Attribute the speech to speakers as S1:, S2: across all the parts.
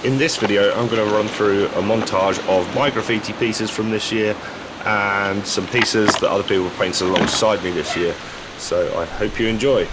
S1: In this video I'm going to run through a montage of my graffiti pieces from this year and some pieces that other people painted alongside me this year, so I hope you enjoy.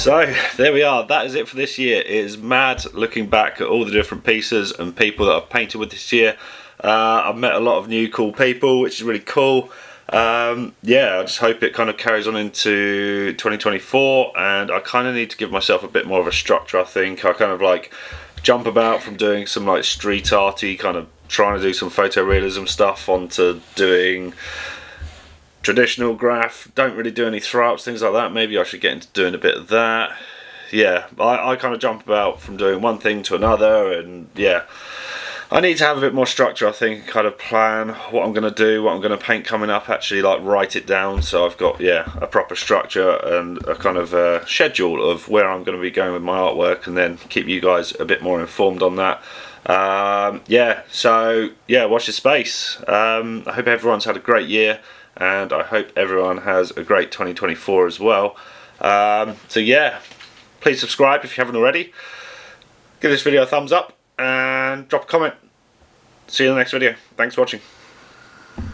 S1: So there we are, that is it for this year. It is mad looking back at all the different pieces and people that I've painted with this year. I've met a lot of new cool people, which is really cool. Yeah, I just hope it kind of carries on into 2024, and I kind of need to give myself a bit more of a structure. I think I kind of like jump about from doing some like street arty, kind of trying to do some photorealism stuff, onto doing traditional graph. Don't really do any throw ups, things like that. Maybe I should get into doing a bit of that. Yeah, I kind of jump about from doing one thing to another, and yeah, I need to have a bit more structure, I think. Kind of plan what I'm going to do, what I'm going to paint coming up, actually like write it down, so I've got, yeah, a proper structure and a kind of schedule of where I'm going to be going with my artwork, and then keep you guys a bit more informed on that. Yeah, so yeah, watch your space. I hope everyone's had a great year, and I hope everyone has a great 2024 as well. So yeah, please subscribe if you haven't already. Give this video a thumbs up and drop a comment. See you in the next video. Thanks for watching.